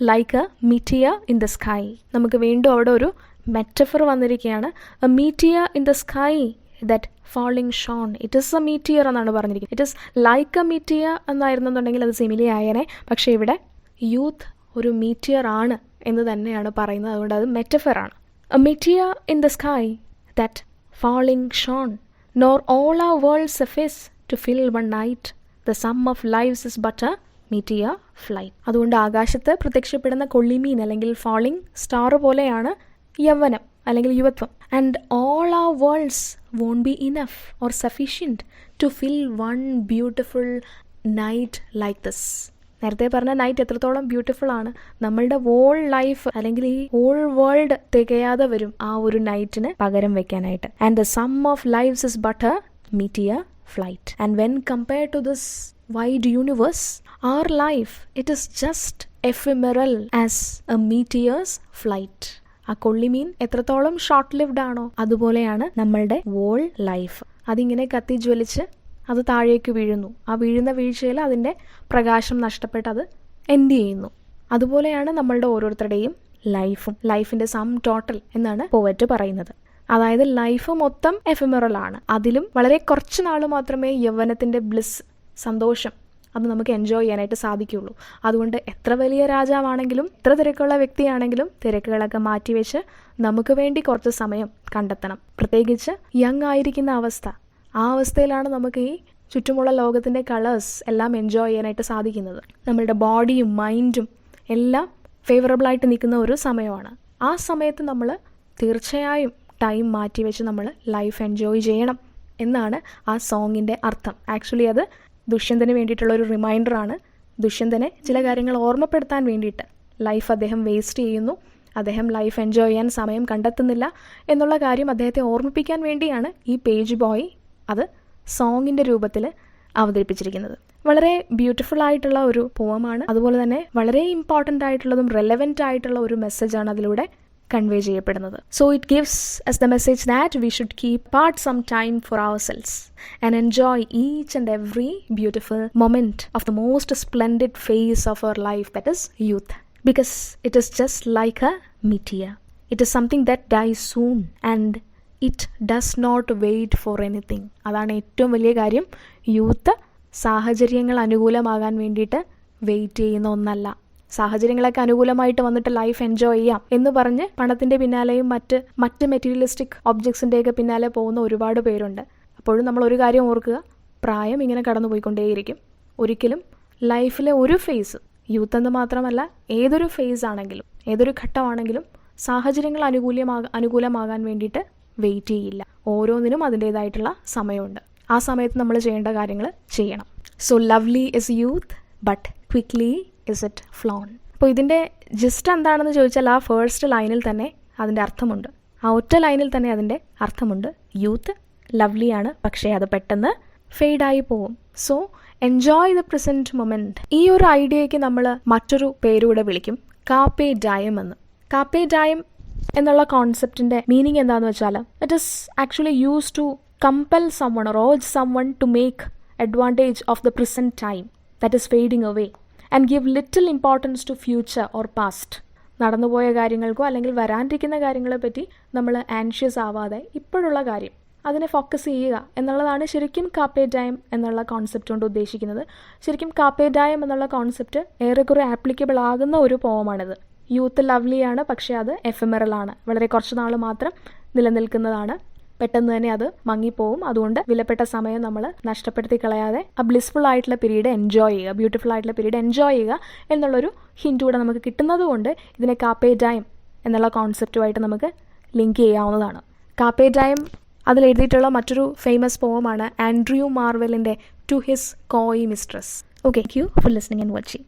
A: like a meteor in the sky. നമുക്ക് വീണ്ടും അവിടെ ഒരു മെറ്റഫർ വന്നിരിക്കുകയാണ്. A meteor in the sky that falling shone. It is a meteor എന്നാണ് പറഞ്ഞിരിക്കുന്നത്. It is like a meteor എന്നായിരുന്നെന്നുണ്ടെങ്കിൽ അത് സിമിലി ആയേനെ. പക്ഷേ ഇവിടെ യൂത്ത് ഒരു മീറ്റിയർ ആണ് എന്ന് തന്നെയാണ് പറയുന്നത്. അതുകൊണ്ട് അത് മെറ്റഫറാണ്. A meteor in the sky that falling shone, nor all our world suffice to fill one night, the sum of lives is but a meteor flight. അതുകൊണ്ട് ആകാശത്ത് പ്രത്യക്ഷപ്പെടുന്ന കൊള്ളിമീൻ അല്ലെങ്കിൽ ഫാളിങ് സ്റ്റാർ പോലെയാണ് യൗവനം അല്ലെങ്കിൽ യുവത്വം. And all our worlds won't be enough or sufficient to fill one beautiful night like this. നേരത്തെ പറഞ്ഞ നൈറ്റ് എത്രത്തോളം ബ്യൂട്ടിഫുൾ ആണ്. നമ്മളുടെ ഹോൾ ലൈഫ് അല്ലെങ്കിൽ ഈ ഹോൾ വേൾഡ് തികയാതെ വരും ആ ഒരു നൈറ്റിന് പകരം വെക്കാനായിട്ട്. And the sum of lives is but a meteor flight. And when compared to this wide universe, our life, it is just ephemeral as a meteor's flight. ആ കൊള്ളിമീൻ എത്രത്തോളം ഷോർട്ട് ലിവ്ഡ് ആണോ അതുപോലെയാണ് നമ്മളുടെ ഹോൾ ലൈഫ്. അതിങ്ങനെ കത്തി ജ്വലിച്ച് അത് താഴേക്ക് വീഴുന്നു. ആ വീഴുന്ന വീഴ്ചയിൽ അതിൻ്റെ പ്രകാശം നഷ്ടപ്പെട്ട് അത് എൻഡ് ചെയ്യുന്നു. അതുപോലെയാണ് നമ്മളുടെ ഓരോരുത്തരുടെയും ലൈഫും. ലൈഫിൻ്റെ സം ടോട്ടൽ എന്നാണ് പോവറ്റ് പറയുന്നത്. അതായത് ലൈഫ് മൊത്തം എഫിമറൽ ആണ്. അതിലും വളരെ കുറച്ച് നാൾ മാത്രമേ യൗവനത്തിൻ്റെ ബ്ലിസ്, സന്തോഷം, അത് നമുക്ക് എൻജോയ് ചെയ്യാനായിട്ട് സാധിക്കുകയുള്ളൂ. അതുകൊണ്ട് എത്ര വലിയ രാജാവാണെങ്കിലും എത്ര തിരക്കുള്ള വ്യക്തിയാണെങ്കിലും തിരക്കുകളൊക്കെ മാറ്റിവെച്ച് നമുക്ക് വേണ്ടി കുറച്ച് സമയം കണ്ടെത്തണം. പ്രത്യേകിച്ച് യങ് ആയിരിക്കുന്ന അവസ്ഥ, ആ അവസ്ഥയിലാണ് നമുക്ക് ഈ ചുറ്റുമുള്ള ലോകത്തിൻ്റെ കളേഴ്സ് എല്ലാം എൻജോയ് ചെയ്യാനായിട്ട് സാധിക്കുന്നത്. നമ്മളുടെ ബോഡിയും മൈൻഡും എല്ലാം ഫേവറബിളായിട്ട് നിൽക്കുന്ന ഒരു സമയമാണ്. ആ സമയത്ത് നമ്മൾ തീർച്ചയായും ടൈം മാറ്റിവെച്ച് നമ്മൾ ലൈഫ് എൻജോയ് ചെയ്യണം എന്നാണ് ആ സോങ്ങിൻ്റെ അർത്ഥം. ആക്ച്വലി അത് ദുഷ്യന്തന് വേണ്ടിയിട്ടുള്ള ഒരു റിമൈൻഡറാണ്. ദുഷ്യന്തനെ ചില കാര്യങ്ങൾ ഓർമ്മപ്പെടുത്താൻ വേണ്ടിയിട്ട് ലൈഫ് അദ്ദേഹം വേസ്റ്റ് ചെയ്യുന്നു, അദ്ദേഹം ലൈഫ് എൻജോയ് ചെയ്യാൻ സമയം കണ്ടെത്തുന്നില്ല എന്നുള്ള കാര്യം അദ്ദേഹത്തെ ഓർമ്മിപ്പിക്കാൻ വേണ്ടിയാണ് ഈ പേജ് ബോയ് അത് സോങ്ങിൻ്റെ രൂപത്തിൽ അവതരിപ്പിച്ചിരിക്കുന്നത്. വളരെ ബ്യൂട്ടിഫുൾ ആയിട്ടുള്ള ഒരു പോമാണ്. അതുപോലെ തന്നെ വളരെ ഇമ്പോർട്ടൻ്റ് ആയിട്ടുള്ളതും റെലവൻ്റ് ആയിട്ടുള്ള ഒരു മെസ്സേജാണ് അതിലൂടെ കൺവേ ചെയ്യപ്പെടുന്നത്. So it gives as the message that we should keep apart some time for ourselves and enjoy each and every beautiful moment of the most splendid phase of our life, that is youth, because it is just like a meteor. It is something that dies soon and it does not wait for anything. അതാണ് ഏറ്റവും വലിയ കാര്യം. യൂത്ത് സാഹചര്യങ്ങൾ അനുകൂലമാകാൻ വേണ്ടിയിട്ട് വെയിറ്റ് ചെയ്യുന്ന ഒന്നല്ല. സാഹചര്യങ്ങളൊക്കെ അനുകൂലമായിട്ട് വന്നിട്ട് ലൈഫ് എൻജോയ് ചെയ്യാം എന്ന് പറഞ്ഞ് പണത്തിൻ്റെ പിന്നാലെയും മറ്റ് മെറ്റീരിയലിസ്റ്റിക് ഒബ്ജക്ട്സിൻ്റെയൊക്കെ പിന്നാലെ പോകുന്ന ഒരുപാട് പേരുണ്ട്. അപ്പോഴും നമ്മൾ ഒരു കാര്യം ഓർക്കുക, പ്രായം ഇങ്ങനെ കടന്നു പോയിക്കൊണ്ടേയിരിക്കും. ഒരിക്കലും ലൈഫിലെ ഒരു ഫേസ്, യൂത്ത് എന്ന് മാത്രമല്ല ഏതൊരു ഫേസ് ആണെങ്കിലും ഏതൊരു ഘട്ടമാണെങ്കിലും സാഹചര്യങ്ങൾ അനുകൂലമാകാൻ വേണ്ടിയിട്ട് വെയിറ്റ് ചെയ്യില്ല. ഓരോന്നിനും അതിൻ്റേതായിട്ടുള്ള സമയമുണ്ട്. ആ സമയത്ത് നമ്മൾ ചെയ്യേണ്ട കാര്യങ്ങൾ ചെയ്യണം. So lovely is youth but quickly is it flown. അപ്പോൾ ഇതിൻ്റെ ജസ്റ്റ് എന്താണെന്ന് ചോദിച്ചാൽ ആ ഫസ്റ്റ് ലൈനിൽ തന്നെ അതിൻ്റെ അർത്ഥമുണ്ട്. ആ ഒറ്റ ലൈനിൽ തന്നെ അതിൻ്റെ അർത്ഥമുണ്ട്. യൂത്ത് ലവ്ലിയാണ്, പക്ഷേ അത് പെട്ടെന്ന് ഫെയ്ഡായി പോവും. So enjoy the present moment. ഈ ഒരു ഐഡിയയ്ക്ക് നമ്മൾ മറ്റൊരു പേരൂടെ വിളിക്കും, കാപ്പേ ഡയം എന്ന്. കാപ്പേ ഡയം എന്നുള്ള കോൺസെപ്റ്റിൻ്റെ മീനിങ് എന്താണെന്ന് വെച്ചാൽ it is actually use to compel summon or urge someone to make advantage of the present time that is fading away and give little importance to future or past. നടന്നുപോയ കാര്യങ്ങൾക്കോ അല്ലെങ്കിൽ വരാനിരിക്കുന്ന കാര്യങ്ങളെ പറ്റി നമ്മൾ ആൻഷ്യസ് ആവാതെ ഇപ്പോഴുള്ള കാര്യം അതിനെ ഫോക്കസ് ചെയ്യുക എന്നുള്ളതാണ് ശരിക്കും കാപ്പേ ഡയം എന്നുള്ള കോൺസെപ്റ്റ് കൊണ്ട് ഉദ്ദേശിക്കുന്നത്. ശരിക്കും കാപ്പേ ഡയം എന്നുള്ള കോൺസെപ്റ്റ് ഏറെക്കുറെ ആപ്ലിക്കബിൾ ആകുന്ന ഒരു പോമാണിത്. യൂത്ത് ലവ്ലിയാണ്, പക്ഷേ അത് എഫെമറലാണ്, വളരെ കുറച്ച് നാൾ മാത്രം നിലനിൽക്കുന്നതാണ്. പെട്ടെന്ന് തന്നെ അത് മങ്ങിപ്പോവും. അതുകൊണ്ട് വിലപ്പെട്ട സമയം നമ്മൾ നഷ്ടപ്പെടുത്തി കളയാതെ ആ ബ്ലിസ്ഫുൾ ആയിട്ടുള്ള പീരീഡ് എൻജോയ് ചെയ്യുക, ബ്യൂട്ടിഫുൾ ആയിട്ടുള്ള പീരീഡ് എൻജോയ് ചെയ്യുക എന്നുള്ളൊരു ഹിൻറ്റ് കൂടെ നമുക്ക് കിട്ടുന്നത് കൊണ്ട് ഇതിനെ കാപ്പേ ഡയം എന്നുള്ള കോൺസെപ്റ്റുമായിട്ട് നമുക്ക് ലിങ്ക് ചെയ്യാവുന്നതാണ്. കാപ്പേ ഡയം അതിലെഴുതിയിട്ടുള്ള മറ്റൊരു famous പോമാണ് Andrew മാർവെലിൻ്റെ to his Koi mistress. Okay, thank you for listening and watching.